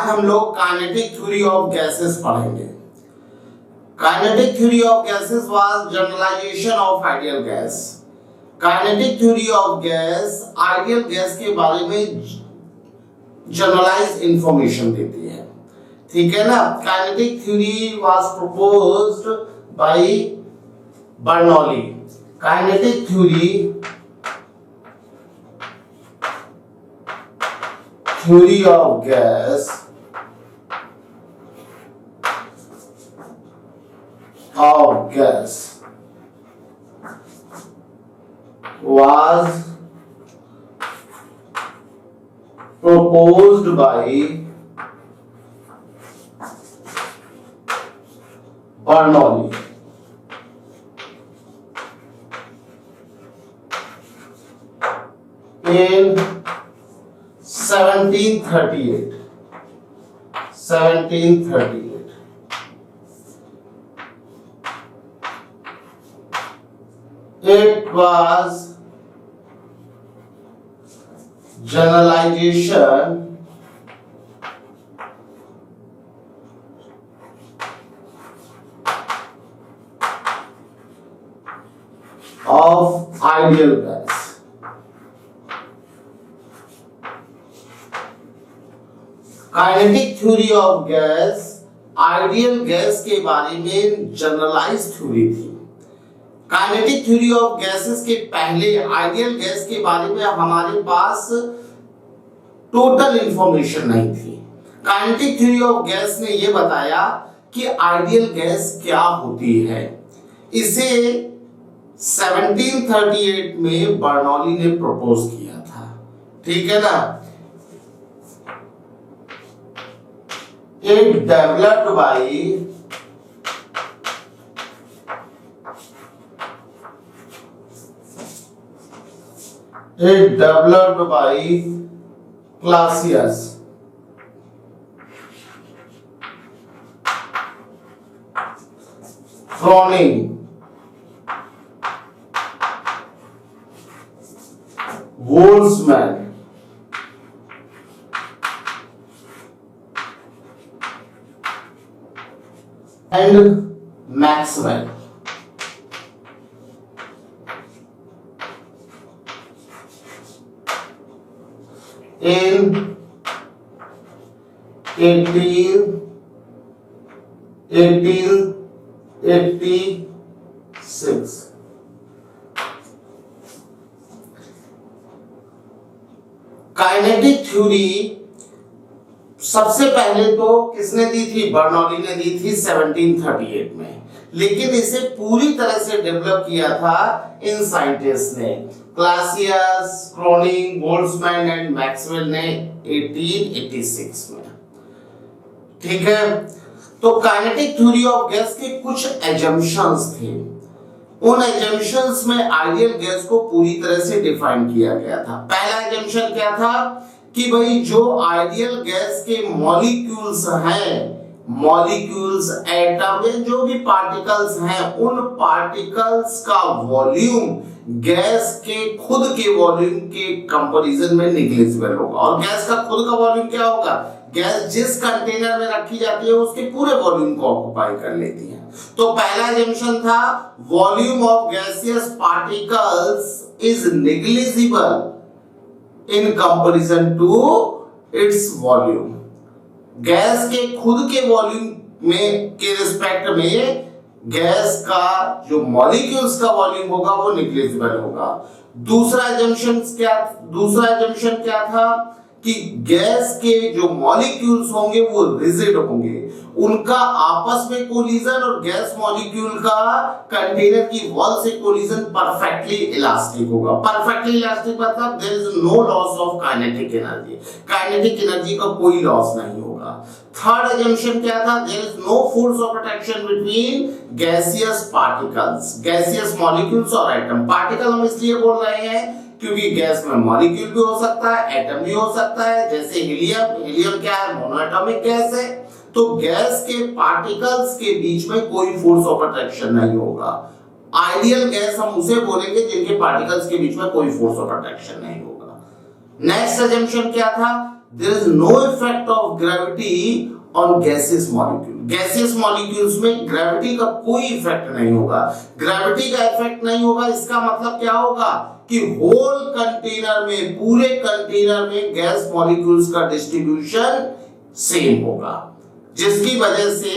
आज हम लोग काइनेटिक थ्योरी ऑफ गैसेस पढ़ेंगे। Kinetic theory of gases was generalization of ideal gas. Kinetic theory of gas ideal gas के बारे में जनरलाइज्ड इंफॉर्मेशन देती है, ठीक है ना। Kinetic theory was proposed by Bernoulli. Kinetic theory of gas was proposed by Bernoulli in 1738. It was generalization of ideal gas. Kinetic theory of gas ideal gas के बारे में जनरलाइज्ड थ्योरी थी। Kinetic theory of gases के पहले ideal gas के बारे में हमारे पास टोटल इंफॉर्मेशन नहीं थी। काइनेटिक थ्योरी ऑफ गैस ने यह बताया कि आइडियल गैस क्या होती है। इसे 1738 में बर्नौली ने प्रपोज किया था, ठीक है ना। It developed by Clausius, Croning, Boltzmann, and Maxwell. In 1886. Kinetic theory सबसे पहले तो किसने दी थी? बर्नौली ने दी थी 1738 में, लेकिन इसे पूरी तरह से डेवलप किया था इन साइंटिस्ट ने, क्लासियस, क्रोनिंग, बोल्ट्जमैन एंड मैक्सवेल ने 1886 में, ठीक है। तो काइनेटिक थ्योरी ऑफ गैस के कुछ एजम्पशंस थे। उन एजम्पशंस में आइडियल गैस को पूरी तरह से डिफाइन किया गया था। पहला एजम्पशन क्या था कि भाई जो आइडियल गैस के मॉलिक्यूल्स हैं, मॉलिक्यूल्स, एटम में जो भी पार्टिकल्स हैं, उन पार्टिकल्स का वॉल्यूम गैस के खुद के वॉल्यूम के कंपैरिजन में नेग्लिजिबल होगा। और गैस का खुद का वॉल्यूम क्या होगा? गैस जिस कंटेनर में रखी जाती है उसके पूरे वॉल्यूम को ऑक्युपाई कर लेती है। तो पहला एजम्पशन था volume of gaseous particles is negligible in comparison to its volume। Gas के खुद के वॉल्यूम में के रिस्पेक्ट में गैस का जो मॉलिक्यूल्स का वॉल्यूम होगा वो नेग्लिजिबल होगा। दूसरा एजम्पशन क्या था कि गैस के जो मॉलिक्यूल्स होंगे वो रिजिड होंगे, उनका आपस में कोलिजन और गैस मॉलिक्यूल का कंटेनर की वॉल से कोलिजन परफेक्टली इलास्टिक होगा। परफेक्टली इलास्टिक मतलब there is no loss of kinetic energy, kinetic energy का कोई लॉस नहीं होगा। थर्ड एजम्पशन क्या था? There is no force of attraction between gaseous particles, gaseous molecules और एटम। पार्टिकल हम इसलिए बोल रहे हैं क्योंकि गैस में मॉलिक्यूल भी हो सकता है, एटम भी हो सकता है, जैसे हीलियम। हीलियम क्या है? मोनोएटॉमिक गैस है। तो गैस के पार्टिकल्स के बीच में कोई फोर्स ऑफ अट्रैक्शन नहीं होगा। आइडियल गैस हम उसे बोलेंगे जिनके पार्टिकल्स के बीच में कोई फोर्स ऑफ अट्रैक्शन नहीं होगा। नेक्स्ट अजम्पशन क्या था? there is no effect of gravity on gaseous molecule. Gaseous molecules में ग्रेविटी का कोई इफेक्ट नहीं होगा. ग्रेविटी का इफेक्ट नहीं होगा, इसका मतलब क्या होगा कि होल कंटेनर में, पूरे कंटेनर में गैस मॉलिक्यूल्स का डिस्ट्रीब्यूशन सेम होगा, जिसकी वजह से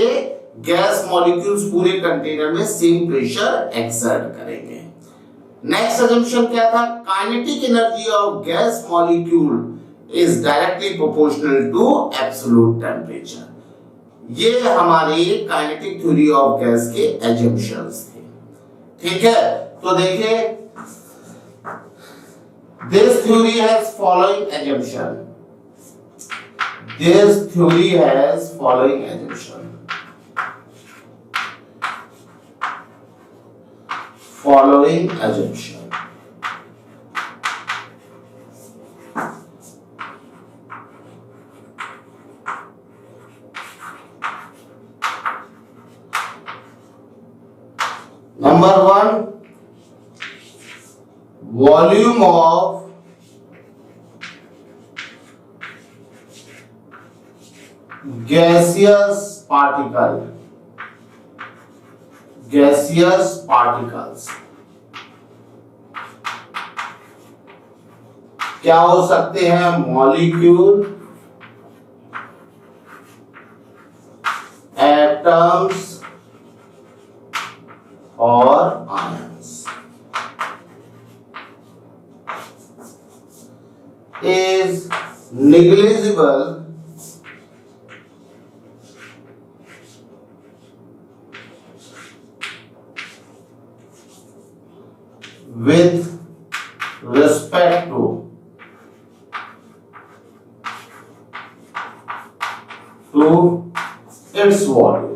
गैस मॉलिक्यूल्स पूरे कंटेनर में सेम प्रेशर एक्सर्ट करेंगे. नेक्स्ट अजम्पशन क्या था? Kinetic energy of gas molecule is directly proportional to absolute temperature. ये हमारी काइनेटिक थ्योरी ऑफ गैस के अजम्पशंस थे. ठीक है, तो देखिए, this theory has following assumption. This theory has following assumption. Following assumption. Number one, volume of gaseous particles क्या हो सकते हैं? मॉलिक्यूल, एटम्स और ions is negligible with respect to its volume.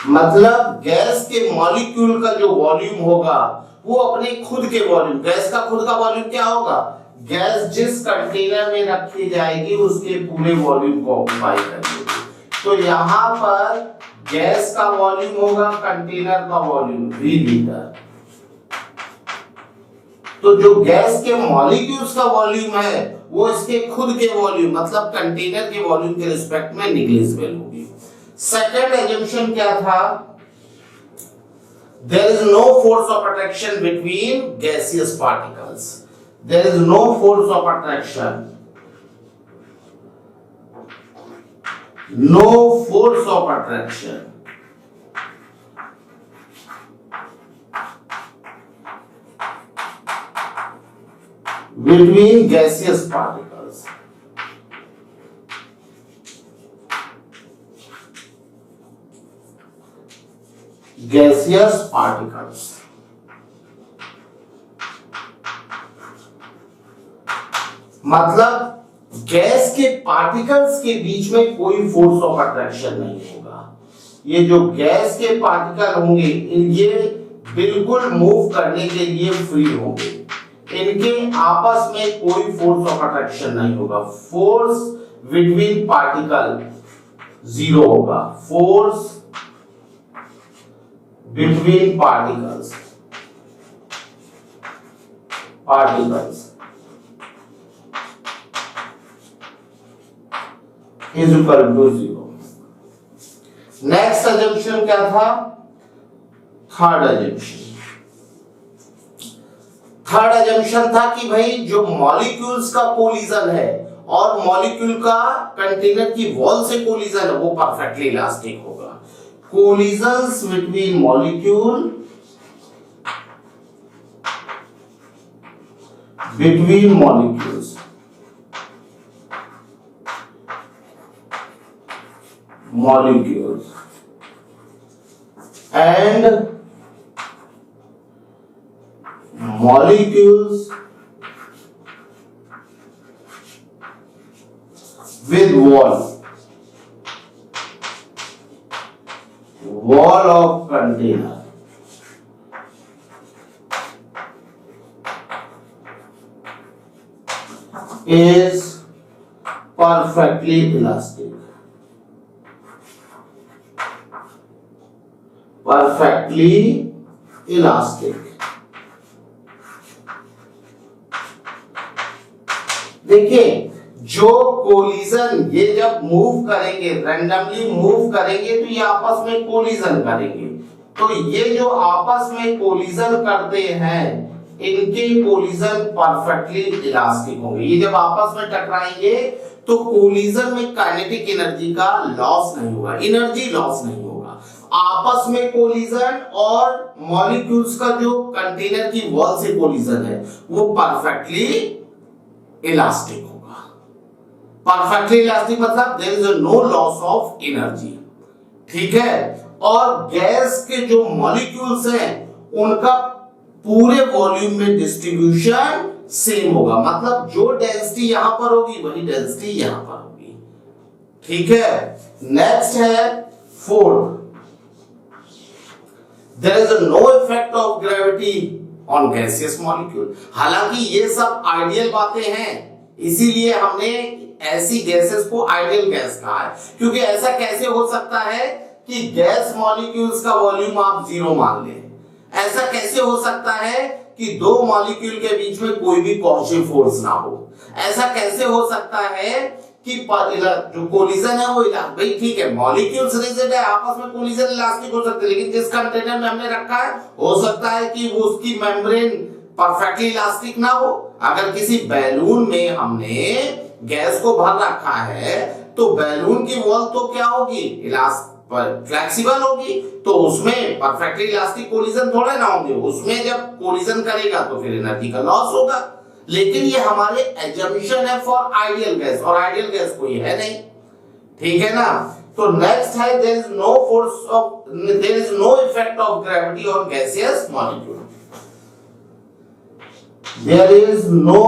मतलब गैस के मॉलिक्यूल का जो वॉल्यूम होगा वो अपने खुद के वॉल्यूम, गैस का खुद का वॉल्यूम क्या होगा? गैस जिस कंटेनर में रखी जाएगी उसके पूरे वॉल्यूम को ऑक्युपाई करेगी. तो यहाँ पर गैस का वॉल्यूम होगा कंटेनर का वॉल्यूम v लीटर. तो जो गैस के मॉलिक्यूल्स का वॉल्यूम है वो इसके खुद के वॉल्यूम मतलब कंटेनर के वॉल्यूम के रिस्पेक्ट में निग्लिजिबल होगी. सेकंड assumption क्या था? There is no force of attraction between gaseous particles. There is no force of attraction. No force of attraction between gaseous particles. Gaseous particles. मतलब gas के particles के बीच में कोई फोर्स ऑफ अट्रैक्शन नहीं होगा. ये जो गैस के पार्टिकल होंगे ये बिल्कुल मूव करने के लिए फ्री होंगे. इनके आपस में कोई फोर्स ऑफ अट्रैक्शन नहीं होगा. फोर्स बिटवीन पार्टिकल जीरो होगा. Force between particles is equal to 0. Next assumption क्या था? थर्ड assumption था कि भाई जो मॉलिक्यूल्स का कोलिजन है और मॉलिक्यूल का कंटेनर की वॉल से कोलिजन है वो परफेक्टली इलास्टिक होगा. Collisions between molecules and molecules with wall of container is perfectly elastic. Perfectly elastic. देखिए जो कोलिजन ये जब मूव करेंगे, रैंडमली मूव करेंगे तो ये आपस में कोलिजन करेंगे। तो ये जो आपस में कोलिजन करते हैं इनके कोलिजन परफेक्टली इलास्टिक होंगे। ये जब आपस में टकराएंगे तो कोलिजन में काइनेटिक एनर्जी का लॉस नहीं होगा, एनर्जी लॉस नहीं होगा। आपस में कोलिजन और मॉलिक्यूल्स का जो कंटेनर की वॉल से कोलिजन है वो परफेक्टली इलास्टिक होगा। परफेक्टली इलास्टिक मतलब there is no loss of energy, ठीक है। और गैस के जो मॉलिक्यूल्स हैं उनका पूरे वॉल्यूम में डिस्ट्रीब्यूशन सेम होगा, मतलब जो डेंसिटी यहां पर होगी वही डेंसिटी यहां पर होगी, ठीक है। नेक्स्ट है fourth, there is no effect of gravity on gaseous molecule. हालांकि ये सब आइडियल बातें हैं, इसीलिए हमने ऐसी गैसेस को आइडियल गैस कहा है, क्योंकि ऐसा कैसे हो सकता है कि गैस मॉलिक्यूल्स का वॉल्यूम आप जीरो मान लें। ऐसा कैसे हो सकता है कि दो मॉलिक्यूल के बीच में कोई भी कॉन्स्टेंट फोर्स ना हो। ऐसा कैसे हो सकता है कि जो कोलिजन है वो भाई ठीक है मॉलिक्यूल्स रिजिड है, आपस में कोलिजन इलास्टिक हो सकते हैं, लेकिन जिस कंटेनर में हमने रखा है हो सकता है कि वो उसकी मेम्ब्रेन परफेक्टली इलास्टिक ना हो। अगर किसी बैलून में हमने गैस को भर रखा है तो बैलून की वॉल तो क्या होगी, फ्लेक्सिबल होगी, तो उसमें परफेक्टली इलास्टिक कोलिजन थोड़े ना होंगे। उसमें जब कोलिजन करेगा तो फिर एनर्जी का लॉस होगा। लेकिन ये हमारे एजम्पशन है फॉर आइडियल गैस, और आइडियल गैस कोई है नहीं, ठीक है ना। तो नेक्स्ट है there is no force of, there is no effect of gravity on gaseous molecule. There is no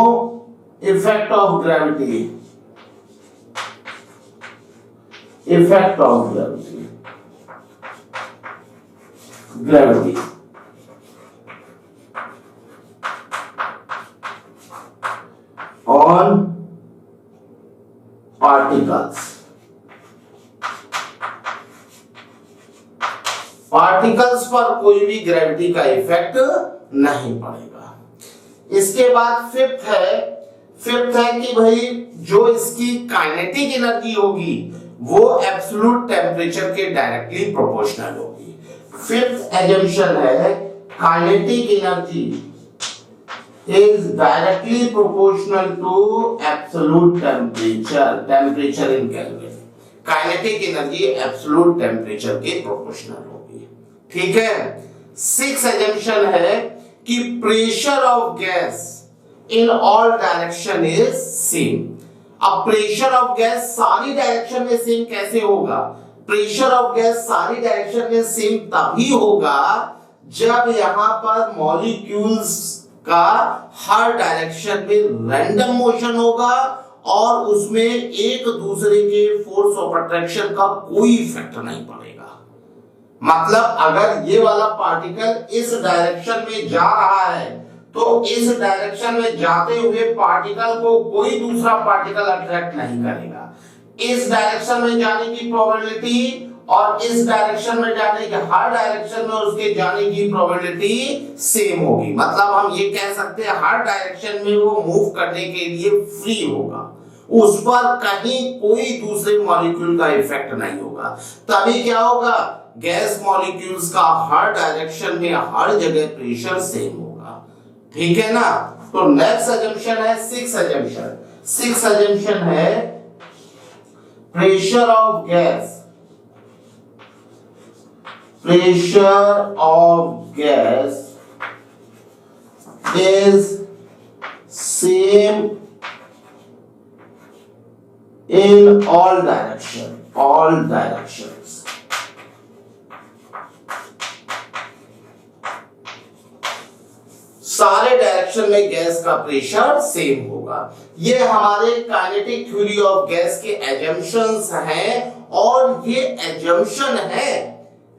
effect of gravity, effect of gravity, gravity on particles। Particles पर कोई भी ग्रेविटी का इफेक्ट नहीं पड़ेगा। इसके बाद फिफ्थ है कि भाई जो इसकी काइनेटिक एनर्जी होगी वो एब्सोल्यूट टेम्परेचर के डायरेक्टली प्रोपोर्शनल होगी। फिफ्थ एजम्पशन है kinetic energy is directly proportional to absolute temperature in Kelvin। Kinetic energy absolute temperature के प्रोपोर्शनल होगी, ठीक है। सिक्स एजम्पशन है कि pressure of gas in all direction is same. अब प्रेशर ऑफ गैस सारी डायरेक्शन में सेम कैसे होगा? प्रेशर ऑफ गैस सारी डायरेक्शन में सेम तभी होगा जब यहां पर मॉलिक्यूल्स का हर डायरेक्शन में रैंडम मोशन होगा और उसमें एक दूसरे के फोर्स ऑफ अट्रैक्शन का कोई इफेक्ट नहीं पड़ेगा। मतलब अगर ये वाला पार्टिकल इस डायरेक्शन में जा रहा है तो इस डायरेक्शन में जाते हुए पार्टिकल को कोई दूसरा पार्टिकल अट्रैक्ट नहीं करेगा। इस डायरेक्शन में जाने की प्रोबेबिलिटी और इस डायरेक्शन में जाने की, हर डायरेक्शन में उसके जाने की प्रोबेबिलिटी सेम होगी। मतलब हम ये कह सकते हैं हर डायरेक्शन में वो मूव करने के लिए फ्री होगा, उस पर कहीं कोई दूसरे मॉलिक्यूल का इफेक्ट नहीं होगा। तभी क्या होगा, गैस मॉलिक्यूल्स का हर डायरेक्शन में हर जगह प्रेशर सेम होगा, ठीक है ना। तो नेक्स्ट अजम्पशन है सिक्स अजम्पशन। सिक्स अजम्पशन है pressure of gas, pressure of gas is same in all directions। सारे डायरेक्शन में गैस का प्रेशर सेम होगा। ये हमारे काइनेटिक थ्योरी ऑफ गैस के एजम्पशंस हैं, और ये एजम्पशन है,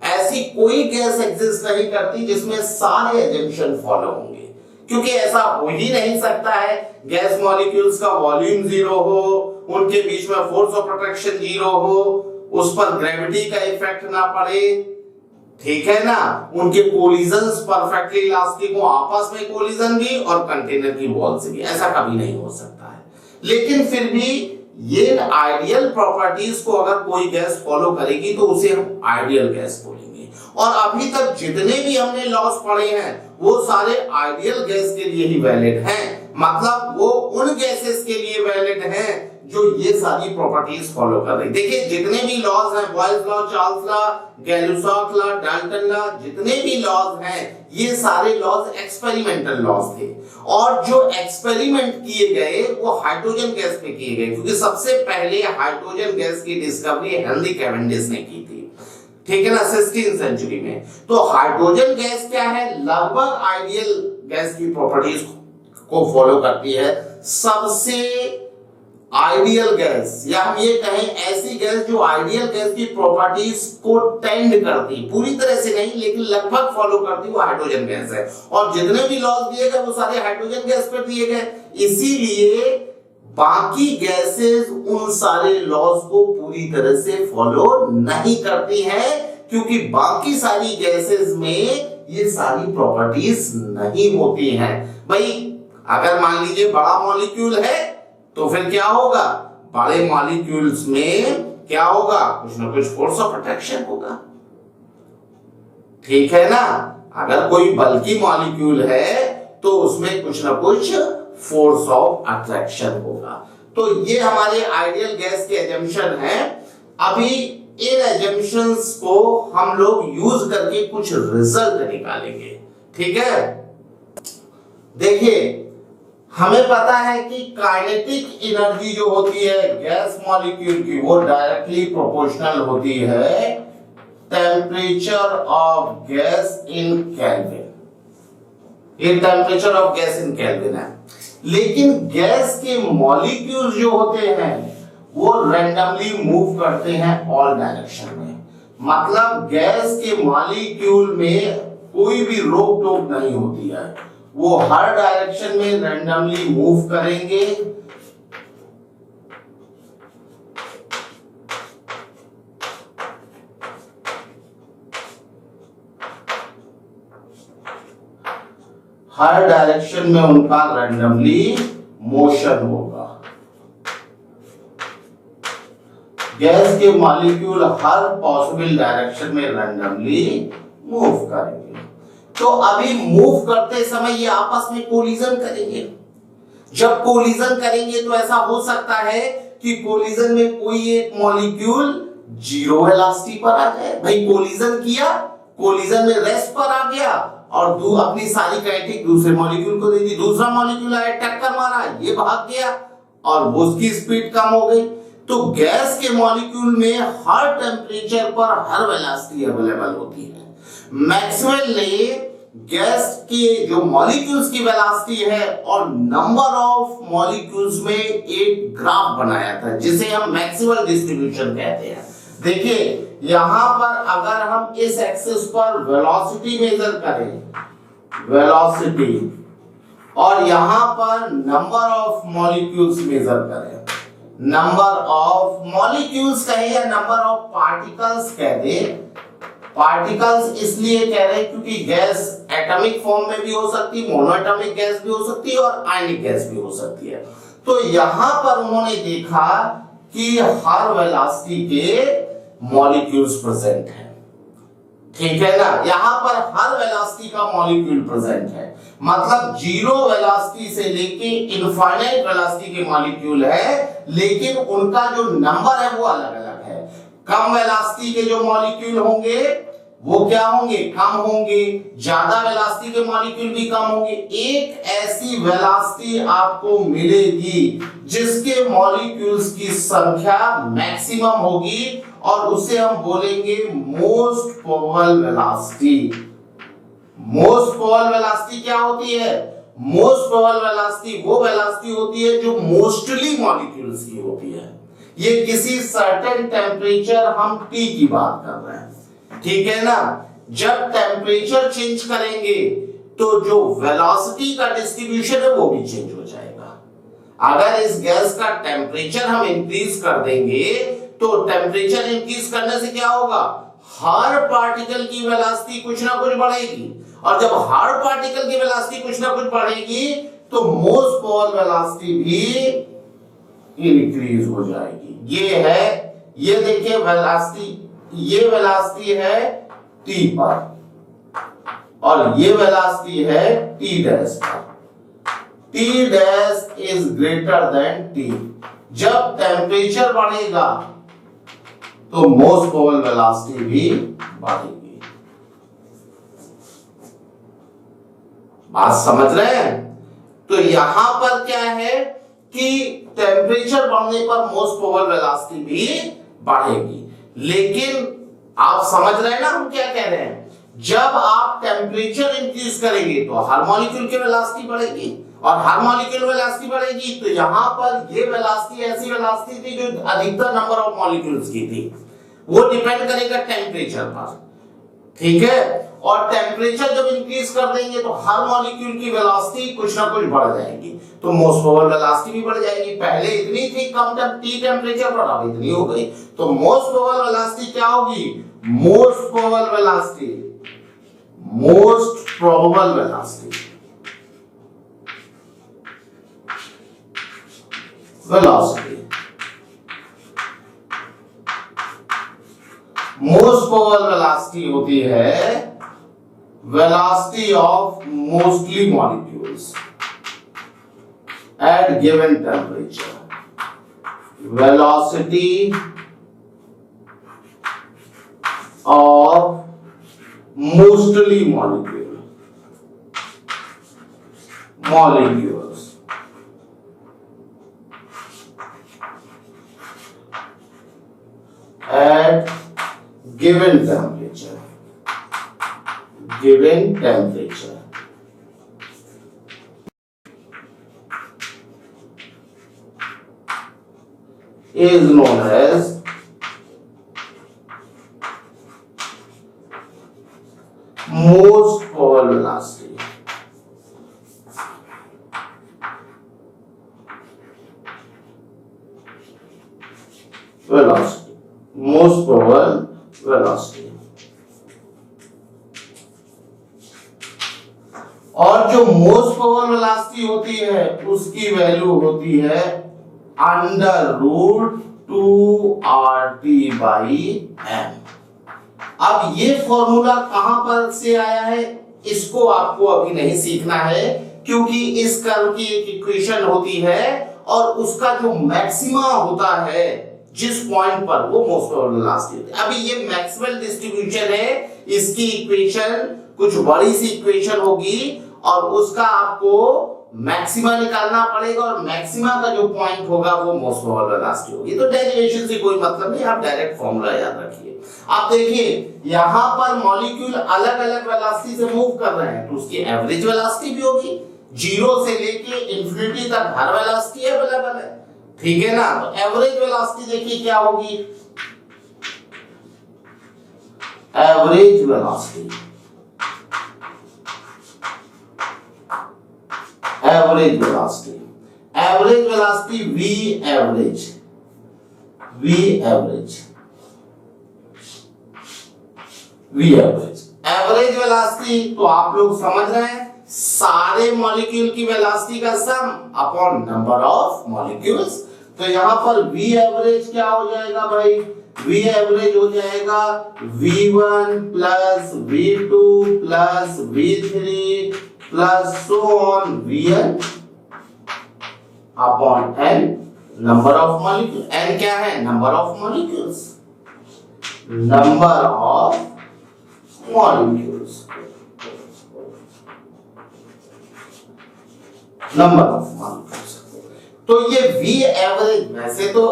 ऐसी कोई गैस एग्जिस्ट नहीं करती जिसमें सारे एजम्पशन फॉलो होंगे, क्योंकि ऐसा हो ही नहीं सकता है। गैस मॉलिक्यूल्स का वॉल्यूम जीरो हो, उनके बीच में फोर्स ऑफ अट्रैक्शन जीरो हो, उस पर ग्रेविटी का इफेक्ट ना पड़े, ठीक है ना, उनके कोलिजन्स परफेक्टली इलास्टिक हो, आपस में कोलिजन भी और कंटेनर की वॉल से भी, ऐसा कभी नहीं हो सकता है। लेकिन फिर भी ये आइडियल प्रॉपर्टीज को अगर कोई गैस फॉलो करेगी तो उसे हम आइडियल गैस बोलेंगे। और अभी तक जितने भी हमने लॉस पढ़े हैं वो सारे आइडियल गैस के लिए ही वैलिड हैं, मतलब वो उन गैसेस के लिए वैलिड हैं जो ये सारी प्रॉपर्टीज फॉलो कर रही। देखिए जितने भी लॉज हैं, Boyle's law, Charles law, Gay Lussac law, Dalton law, जितने भी लॉज हैं ये सारे लॉज एक्सपेरिमेंटल लॉज थे और जो एक्सपेरिमेंट किए गए वो हाइड्रोजन गैस पे किए गए, क्योंकि सबसे पहले हाइड्रोजन गैस की डिस्कवरी हेनरी कैवेंडिश ने की थी, ठीक है ना, 16वीं सेंचुरी में। तो हाइड्रोजन गैस क्या है, लगभग आइडियल गैस की प्रॉपर्टीज को फॉलो करती है। सबसे आइडियल गैस या हम ये कहें ऐसी गैस जो आइडियल गैस की प्रॉपर्टीज को टेंड करती, पूरी तरह से नहीं लेकिन लगभग फॉलो करती, वो हाइड्रोजन गैस है। और जितने भी लॉज दिए गए वो सारे हाइड्रोजन गैस पर दिए गए, इसीलिए बाकी गैसेस उन सारे लॉज को पूरी तरह से फॉलो नहीं करती हैं, क्योंकि बाकी सारी गैसेस में ये सारी प्रॉपर्टीज नहीं होती हैं। भाई अगर मान लीजिए बड़ा मॉलिक्यूल है तो फिर क्या होगा, बड़े मॉलिक्यूल्स में क्या होगा, कुछ ना कुछ फोर्स ऑफ अट्रैक्शन होगा, ठीक है ना। अगर कोई बल्की मॉलिक्यूल है तो उसमें कुछ ना कुछ फोर्स ऑफ अट्रैक्शन होगा। तो ये हमारे आइडियल गैस के एजम्पशन हैं। अभी इन एजम्पशंस को हम लोग यूज करके कुछ रिजल्ट निकालेंगे, ठीक है। देखिए हमें पता है कि काइनेटिक एनर्जी जो होती है गैस मॉलिक्यूल की वो डायरेक्टली प्रोपोर्शनल होती है temperature of gas in kelvin. ये temperature of gas in kelvin है, लेकिन गैस के मॉलिक्यूल्स जो होते हैं वो रैंडमली मूव करते हैं ऑल डायरेक्शन में, मतलब गैस के मॉलिक्यूल में कोई भी रोक टोक नहीं होती है, वो हर डायरेक्शन में रैंडमली मूव करेंगे। हर डायरेक्शन में उनका रैंडमली मोशन होगा। गैस के मॉलिक्यूल हर पॉसिबल डायरेक्शन में रैंडमली मूव करेंगे। तो अभी मूव करते समय ये आपस में कोलिजन करेंगे। जब कोलिजन करेंगे तो ऐसा हो सकता है कि कोलिजन में कोई एक मॉलिक्यूल जीरो वेलोसिटी पर आ जाए। भाई कोलिजन किया, कोलिजन में रेस्ट पर आ गया और अपनी सारी काइनेटिक दूसरे मॉलिक्यूल को दे दी, दूसरा मॉलिक्यूल आया टक्कर मारा, ये भाग गया और उसकी स्पीड कम हो गई। तो गैस के मॉलिक्यूल में हर टेम्परेचर पर हर वेलोसिटी अवेलेबल होती है। मैक्सवेल ने गैस के जो मॉलिक्यूल्स की वेलोसिटी है और नंबर ऑफ मॉलिक्यूल्स में एक ग्राफ बनाया था जिसे हम मैक्सवेल डिस्ट्रीब्यूशन कहते हैं। देखिए यहां पर अगर हम इस एक्सिस पर वेलोसिटी मेजर करें, वेलोसिटी, और यहां पर नंबर ऑफ मॉलिक्यूल्स मेजर करें, नंबर ऑफ मॉलिक्यूल्स कहें या नंबर ऑफ पार्टिकल्स कह दें। पार्टिकल्स इसलिए कह रहे हैं क्योंकि गैस एटॉमिक फॉर्म में भी हो सकती है, मोनोएटॉमिक गैस भी हो सकती है और आयनिक गैस भी हो सकती है। तो यहां पर उन्होंने देखा कि हर वेलोसिटी के मॉलिक्यूल्स प्रेजेंट है, ठीक है ना। यहां पर हर वेलोसिटी का मॉलिक्यूल प्रेजेंट है, मतलब जीरो वेलोसिटी से लेके इनफाइनाइट वेलोसिटी के मॉलिक्यूल है, लेकिन उनका जो नंबर है वो अलग अलग है। कम वेलोसिटी के जो मॉलिक्यूल होंगे वो क्या होंगे, कम होंगे, ज्यादा वेलोसिटी के मॉलिक्यूल भी कम होंगे। एक ऐसी वेलोसिटी आपको मिलेगी जिसके मॉलिक्यूल्स की संख्या मैक्सिमम होगी और उसे हम बोलेंगे most probable velocity. Most probable velocity क्या होती है, मोस्ट प्रोबेबल वेलोसिटी वो वेलोसिटी होती है जो मोस्टली मॉलिक्यूल्स की होती है। ये किसी सर्टेन टेम्परेचर हम T की बात कर रहे हैं, ठीक है ना। जब टेम्परेचर चेंज करेंगे तो जो वेलोसिटी का डिस्ट्रीब्यूशन है वो भी चेंज हो जाएगा। अगर इस गैस का टेम्परेचर हम इंक्रीज कर देंगे तो टेम्परेचर इंक्रीज करने से क्या होगा, हर पार्टिकल की वेलोसिटी कुछ ना कुछ बढ़ेगी, और जब हर पार्टिकल की वेलोसिटी कुछ ना कुछ बढ़ेगी तो मोस्ट प्रोबेबल वेलोसिटी भी इंक्रीज हो जाएगी। ये है, ये देखिए वेलोसिटी, ये वेलोसिटी है t पर और ये वेलोसिटी है t डैश पर। t dash is greater than t। जब टेम्परेचर बढ़ेगा तो मोस्ट प्रोबेबल वेलोसिटी भी बढ़ेगी। बात समझ रहे हैं? तो यहां पर क्या है कि टेम्परेचर बढ़ने पर मोस्ट प्रोबेबल वेलोसिटी भी बढ़ेगी। लेकिन आप समझ रहे हैं ना हम क्या कह रहे हैं? जब आप टेम्परेचर इंक्रीज करेंगे तो हर मॉलिक्यूल की वेलोसिटी बढ़ेगी और हर मॉलिक्यूल वेलोसिटी बढ़ेगी तो यहां पर ये वेलोसिटी ऐसी वेलोसिटी थी जो अधिकतर नंबर ऑफ मॉलिक्यूल्स की थी। वो डिपेंड करेगा टेम्परेचर पर, ठीक है। और टेम्परेचर जब इंक्रीज कर देंगे तो हर मॉलिक्यूल की वेलोसिटी कुछ ना कुछ बढ़ जाएगी, तो मोस्ट प्रोबेबल वेलोसिटी भी बढ़ जाएगी। पहले इतनी थी कम टी टेम्परेचर पर, अब इतनी हो गई, तो मोस्ट प्रोबेबल वेलोसिटी क्या होगी? Most probable velocity, most probable velocity, velocity most probable velocity होती है velocity of mostly molecules at given temperature. Velocity of mostly molecules at given temperature is known as most probable velocity. Most probable velocity। और जो most probable velocity होती है उसकी value होती है √2RT/m। अब ये फॉर्मूला कहां पर से आया है इसको आपको अभी नहीं सीखना है, क्योंकि इस कर्व की एक इक्वेशन होती है और उसका जो मैक्सिमा होता है जिस पॉइंट पर, वो मोस्ट प्रोबेबल वेलोसिटी होती है। अभी ये मैक्सवेल डिस्ट्रीब्यूशन है, इसकी इक्वेशन कुछ बड़ी सी इक्वेशन होगी और उसका आपको मैक्सिमा निकालना पड़ेगा और मैक्सिमा का जो पॉइंट होगा वो मोस्ट प्रोबेबल वेलोसिटी होगी। तो डेरिवेशन से कोई मतलब नहीं, आप डायरेक्ट फॉर्मूला याद रखिए। आप देखिए यहां पर मॉलिक्यूल अलग अलग वेलोसिटी से मूव कर रहे हैं तो उसकी एवरेज वेलोसिटी भी होगी। 0 से लेके इंफिनिटी तक हर वेलोसिटी अवेलेबल है, ठीक है ना। तो एवरेज वेलोसिटी देखिए क्या होगी, average velocity, average velocity, average velocity v average, v average, v average, average velocity तो आप लोग समझ रहे हैं सारे मॉलिक्यूल की वेलोसिटी का सम अपॉन नंबर ऑफ मॉलिक्यूल्स। तो यहां पर v एवरेज क्या हो जाएगा भाई? v एवरेज हो जाएगा v1 plus v2 plus v3 plus so on vn upon n number of molecule. n क्या है? Number of molecules, number of molecules, number of molecules. तो ये v एवरेज वैसे तो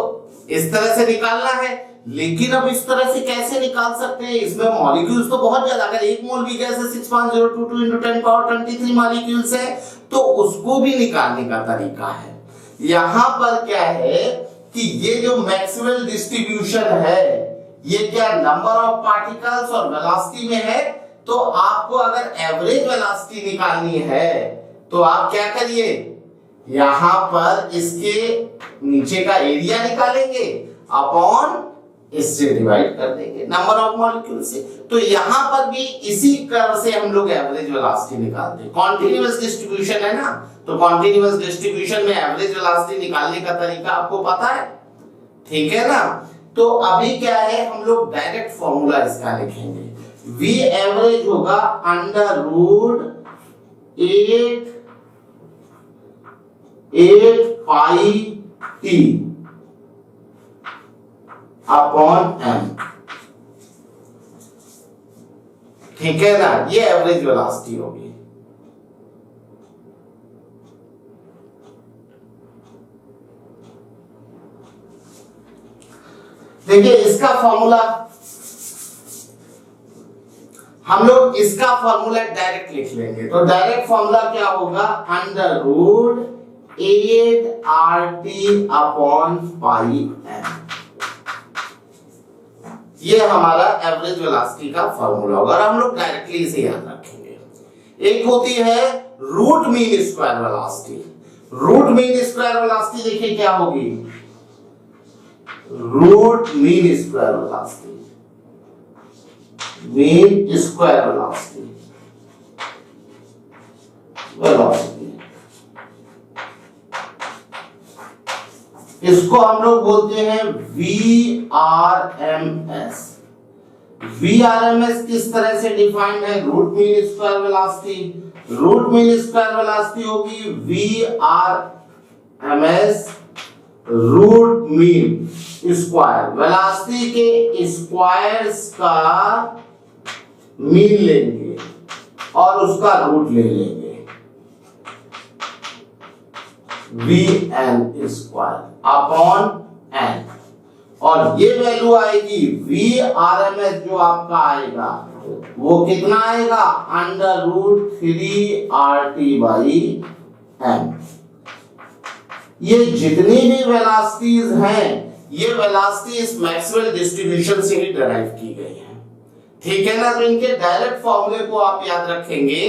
इस तरह से निकालना है, लेकिन अब इस तरह से कैसे निकाल सकते हैं? इसमें मॉलिक्यूल्स तो बहुत ज्यादा, अगर 1 मोल भी गैस है 65022 into 10 power 23 मॉलिक्यूल्स है तो उसको भी निकालने का तरीका है। यहां पर क्या है कि ये जो मैक्सवेल डिस्ट्रीब्यूशन है ये क्या नंबर ऑफ पार्टिकल्स और वेलोसिटी में है। तो आपको अगर एवरेज वेलोसिटी निकालनी है तो आप क्या करिए, यहां पर इसके नीचे का एरिया निकालेंगे अपॉन इससे डिवाइड कर देंगे नंबर ऑफ मॉलिक्यूल से। तो यहां पर भी इसी कर्व से हम लोग एवरेज वेलोसिटी निकालते हैं। कॉन्टिन्यूअस डिस्ट्रीब्यूशन है ना, तो कॉन्टिन्यूअस डिस्ट्रीब्यूशन में एवरेज वेलोसिटी निकालने का तरीका आपको पता है, ठीक है ना। तो अभी क्या है, हम लोग डायरेक्ट फॉर्मूला इसका लिखेंगे। V एवरेज होगा अंडर रूट 8 पाई t अपॉन m, ठीक है ना, ये एवरेज वेलोसिटी होगी। देखिए इसका फॉर्मूला, हम लोग इसका फॉर्मूला डायरेक्ट लिख लेंगे। तो डायरेक्ट फॉर्मूला क्या होगा, under root 8RT upon pi m। ये हमारा एवरेज वेलोसिटी का फॉर्मूला होगा और हम लोग डायरेक्टली इसे याद रखेंगे। एक होती है root mean square velocity. Root mean square velocity देखिए क्या होगी, root mean square velocity, mean square velocity, इसको हम लोग बोलते हैं VRMS। VRMS किस तरह से डिफाइंड है, root mean square velocity. Root mean square velocity होगी VRMS root mean square, velocity के स्क्वायर्स का मीन लेंगे और उसका रूट ले लेंगे, VN स्क्वायर अपॉन n, और ये वैल्यू आएगी VRMS जो आपका आएगा वो कितना आएगा, under root 3RT by m। ये जितनी भी वेलोसिटीज हैं ये वेलोसिटी इस मैक्सवेल डिस्ट्रीब्यूशन से ही डिराइव की गई है, ठीक है ना। तो इनके डायरेक्ट फॉर्मूले को आप याद रखेंगे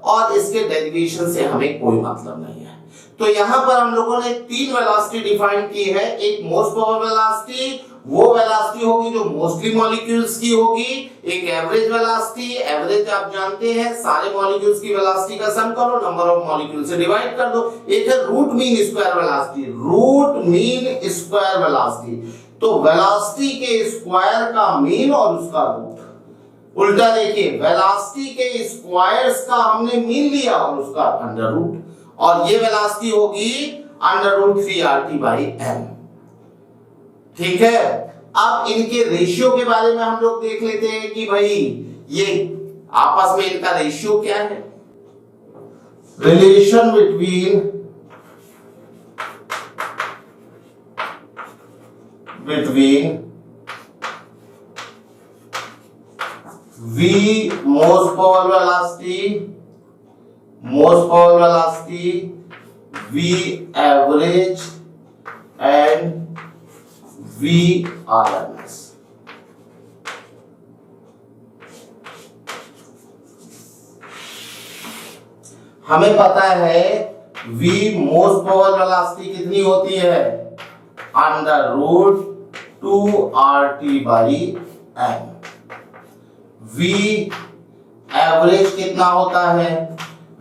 और इसके डेरिवेशन से हमें कोई मतलब नहीं है। तो यहां पर हम लोगों ने तीन वेलोसिटी डिफाइन की है। एक मोस्ट पावर वेलोसिटी, वो वेलोसिटी होगी जो मोस्टली मॉलिक्यूल्स की होगी। एक एवरेज वेलोसिटी, एवरेज आप जानते हैं सारे मॉलिक्यूल्स की वेलोसिटी का सम करो, नंबर ऑफ मॉलिक्यूल से डिवाइड कर दो। एक है root mean square velocity, root mean square velocity, तो वेलोसिटी के स्क्वायर का मीन और उसका रूट। उल्टा देखिए, वेलोसिटी के स्क्वायर्स का हमने मीन लिया और उसका अंडर रूट, और ये वेलोसिटी होगी under root 3RT by m, ठीक है। अब इनके रेशियो के बारे में हम लोग देख लेते हैं कि भाई ये आपस में इनका रेशियो क्या है। Relation between V most power velocity, V average and VRMS। हमें पता है V most power velocity कितनी होती है, under root 2RT by m। V average कितना होता है,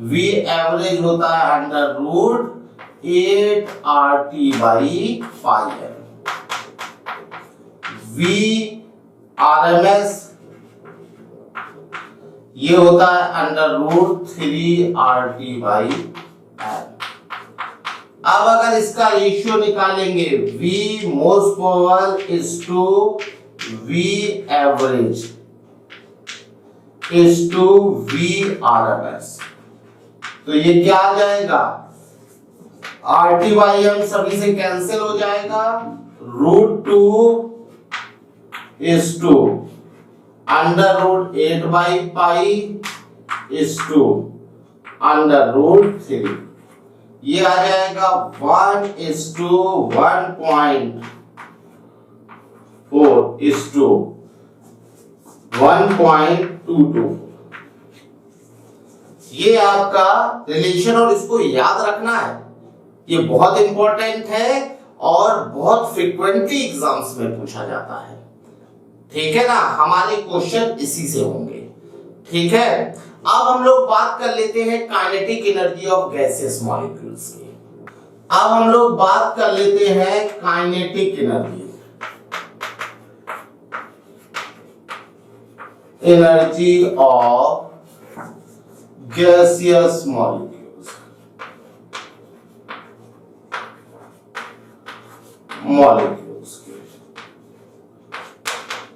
V एवरेज होता है under root 8RT by pi m। V RMS ये होता है under root 3RT by m। अब अगर इसका रेशियो निकालेंगे, V most power is to V average is to VRMS, तो ये क्या आ जाएगा, RT बाई m सभी से कैंसिल हो जाएगा, root 2 is to under root 8 by pi is to under root 3, ये आ जाएगा 1 इज टू 1.4 इज टू 1.22। ये आपका रिलेशन, और इसको याद रखना है, ये बहुत इंपॉर्टेंट है और बहुत फ्रीक्वेंटली एग्जाम्स में पूछा जाता है। ठीक है ना, हमारे क्वेश्चन इसी से होंगे। ठीक है, अब हम लोग बात कर लेते हैं kinetic energy of gaseous molecules की। अब हम लोग बात कर लेते हैं kinetic energy of gaseous molecules की।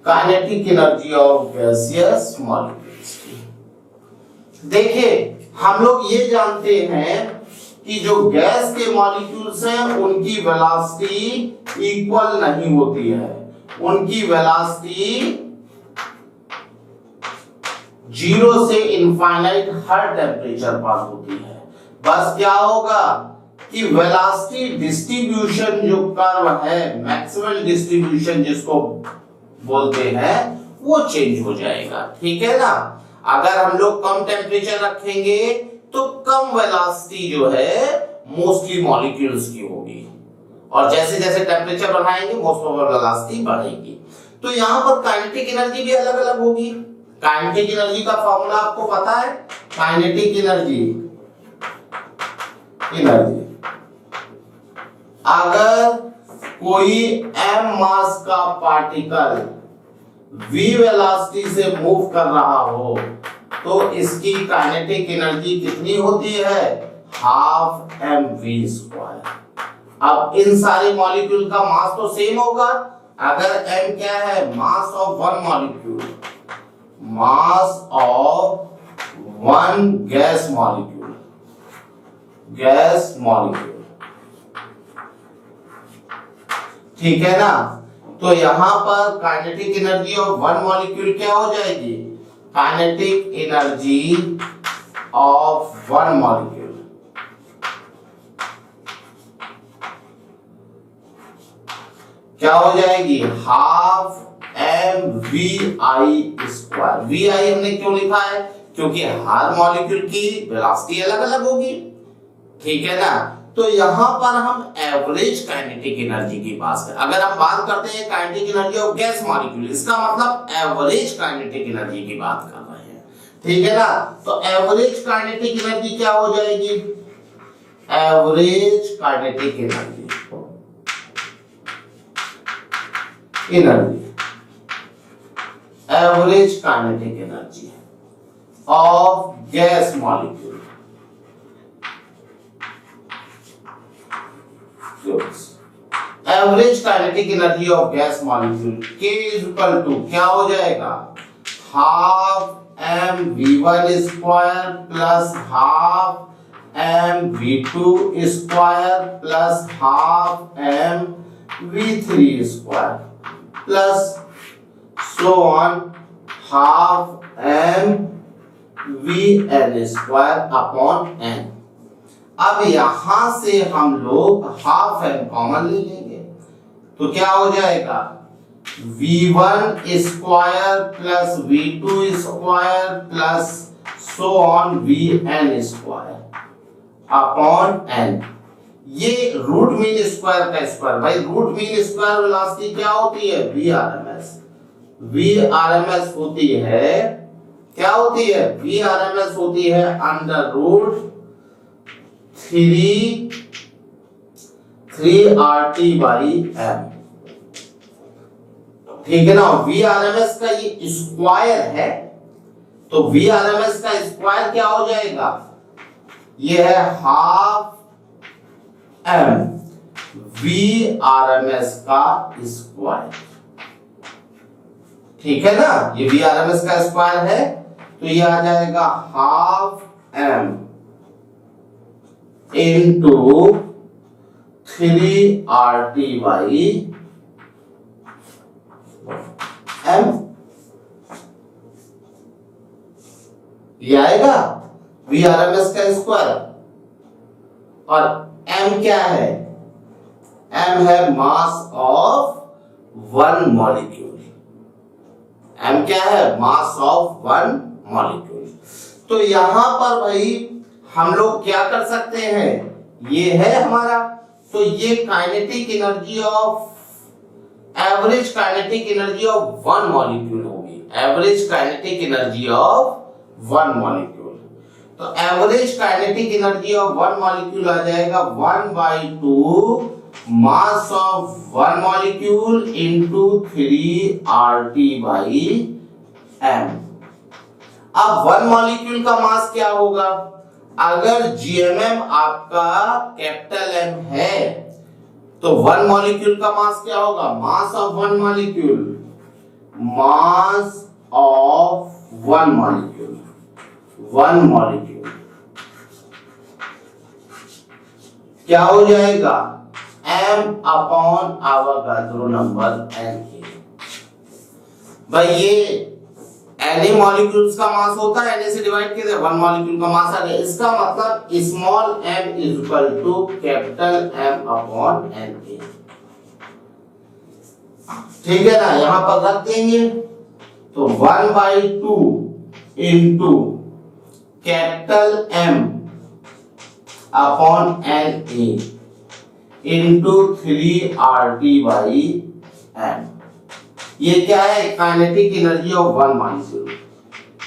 Kinetic energy of gaseous molecules की। देखिए, हम लोग ये जानते हैं कि जो गैस के मॉलिक्यूल्स हैं उनकी वेलोसिटी इक्वल नहीं होती है, उनकी वेलोसिटी 0 से इनफाइनाइट हर टेम्परेचर पर होती है। बस क्या होगा कि वेलोसिटी डिस्ट्रीब्यूशन जो कर्व है, मैक्सवेल डिस्ट्रीब्यूशन जिसको बोलते हैं, वो चेंज हो जाएगा। ठीक है ना, अगर हम लोग कम टेम्परेचर रखेंगे तो कम वेलोसिटी जो है मोस्टली मॉलिक्यूल्स की होगी, और जैसे जैसे टेम्परेचर बढ़ाएंगे मोस्ट प्रोबेबल वेलोसिटी बढ़ेगी। तो यहाँ पर काइनेटिक एनर्जी भी अलग अलग होगी। काइनेटिक एनर्जी का फॉर्मूला आपको पता है, काइनेटिक एनर्जी अगर कोई m मास का पार्टिकल v वेलोसिटी से मूव कर रहा हो तो इसकी काइनेटिक एनर्जी कितनी होती है, हाफ mv²। अब इन सारे मॉलिक्यूल का मास तो सेम होगा। अगर m क्या है, मास of one molecule, mass of one gas molecule, ठीक है ना। तो यहां पर kinetic energy of one molecule क्या हो जाएगी, kinetic energy of one molecule क्या हो जाएगी, हाफ mvi²। vi हमने क्यों लिखा है, क्योंकि हर मॉलिक्यूल की वेलोसिटी अलग अलग होगी। ठीक है ना, तो यहां पर हम एवरेज काइनेटिक एनर्जी की बात करें। अगर हम बात करते हैं kinetic energy of gas molecule, इसका मतलब एवरेज काइनेटिक एनर्जी की बात कर रहे हैं। ठीक है ना, तो एवरेज काइनेटिक एनर्जी क्या हो जाएगी, average kinetic energy average kinetic energy of gas molecule average kinetic energy of gas molecule K is equal to क्या हो जाएगा, half mv1² plus half mv2² plus half mv3² plus so on half mvn² upon n। अब यहां से हम लोग half m common ले लेंगे तो क्या हो जाएगा, v1² plus v2² plus so on vn² upon n। ये रूट मीन स्क्वायर का स्क्वायर, भाई रूट मीन स्क्वायर वेलोसिटी क्या होती है, Vrms होती है, क्या होती है, Vrms होती है अंडर रूट 3RT/m। ठीक है ना, Vrms का ये स्क्वायर है तो Vrms का स्क्वायर क्या हो जाएगा, ये है हाफ m Vrms का स्क्वायर। ठीक है ना, ये Vrms का स्क्वायर है तो ये आ जाएगा हाफ m इंटू 3RT/m। ये आएगा Vrms का स्क्वायर, और m क्या है, m है मास ऑफ वन मॉलिक्यूल। m क्या है, मास ऑफ वन मॉलिक्यूल। तो यहां पर भाई हम लोग क्या कर सकते हैं, ये है हमारा, तो ये kinetic energy of average kinetic energy of one molecule होगी, average kinetic energy of one molecule. तो average kinetic energy of one molecule आ जाएगा 1/2 mass of one molecule into 3RT/m। अब वन मॉलिक्यूल का मास क्या होगा? अगर GMM आपका कैपिटल M है तो वन मॉलिक्यूल का मास क्या होगा? मास of one molecule, mass of one molecule, one molecule क्या हो जाएगा? m/Avogadro number Na। भाई ये Na मॉलिक्यूल्स का मास होता है, Na से डिवाइड किया वन मॉलिक्यूल का मास आ गया। इसका मतलब small m equal to capital M/Na। ठीक है ना, यहां पर रख देंगे तो 1/2 into capital M/Na into 3RT/m। ये क्या है? Kinetic energy of one molecule,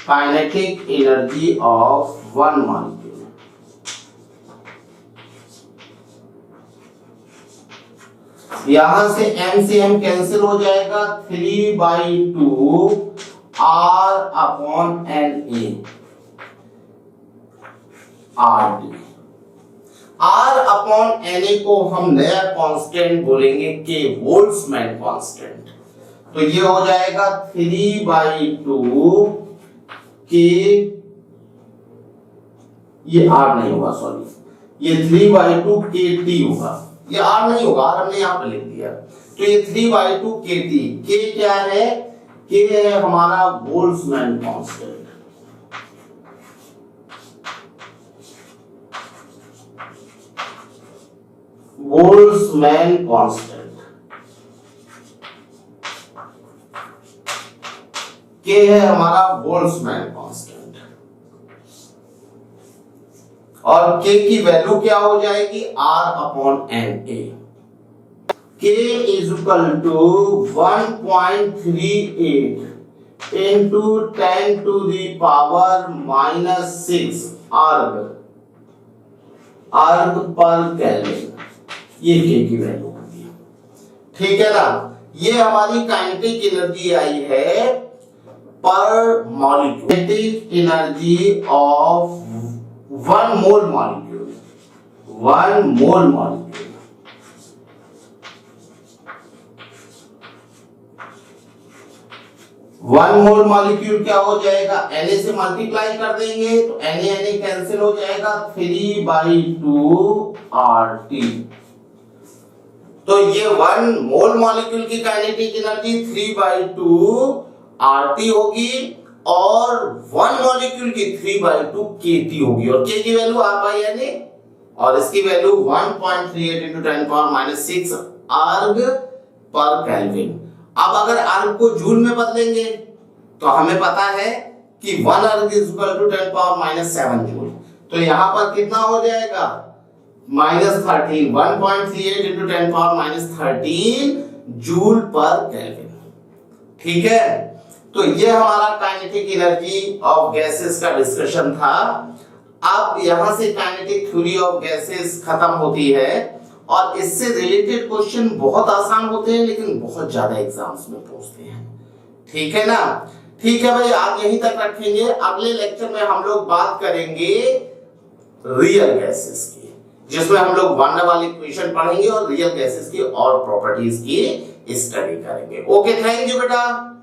kinetic energy of one molecule. यहां से m से m कैंसिल हो जाएगा, 3/2 R/Na RT। R/Na को हम नया कांस्टेंट बोलेंगे K, बोल्ट्जमैन कांस्टेंट। तो ये हो जाएगा 3/2 K, ये R नहीं होगा, सॉरी, ये 3/2 KT होगा। ये R नहीं होगा, R हमने यहां पे लिख दिया। तो ये 3/2 KT। K क्या है? K है हमारा Boltzmann constant. Boltzmann constant K है हमारा बोल्ट्जमैन कांस्टेंट। और K की वैल्यू क्या हो जाएगी? R/Na। K is equal to 1.38 into 10⁻⁻6 erg पर केल्विन। ये K की वैल्यू होगी। ठीक है ना, ये हमारी काइनेटिक एनर्जी आई है पर molecule, kinetic energy of one mole molecule, one mole molecule. One mole molecule क्या हो जाएगा? Na से मल्टीप्लाई कर देंगे तो Na कैंसिल हो जाएगा, 3/2 RT। तो ये वन मोल मॉलिक्यूल की काइनेटिक एनर्जी 3/2 RT होगी और वन मॉलिक्यूल की 3/2 KT होगी। और K की वैल्यू R/Na और इसकी वैल्यू 1.38 into 10⁻⁻6 अर्ग पर केल्विन। अब अगर अर्ग को जूल में बदलेंगे तो हमें पता है कि 1 अर्ग इज इक्वल टू 10⁻⁷ जूल। तो यहां पर कितना हो जाएगा? -13, 1.38 into 10⁻13 जूल पर केल्विन। ठीक है, तो ये हमारा काइनेटिक एनर्जी ऑफ गैसेस का डिस्कशन था। अब यहां से काइनेटिक थ्योरी ऑफ गैसेस खत्म होती है और इससे रिलेटेड क्वेश्चन बहुत आसान होते हैं लेकिन बहुत ज्यादा एग्जाम्स में पूछते हैं। ठीक है ना? ठीक है भाई, आज यहीं तक रखेंगे। अगले लेक्चर में हम लोग बात करेंगे रियल गैसेस की, जिसमें हम लोग वन वाले इक्वेशन पढ़ेंगे और रियल गैसेस की और प्रॉपर्टीज की स्टडी करेंगे। ओके, थैंक यू बेटा।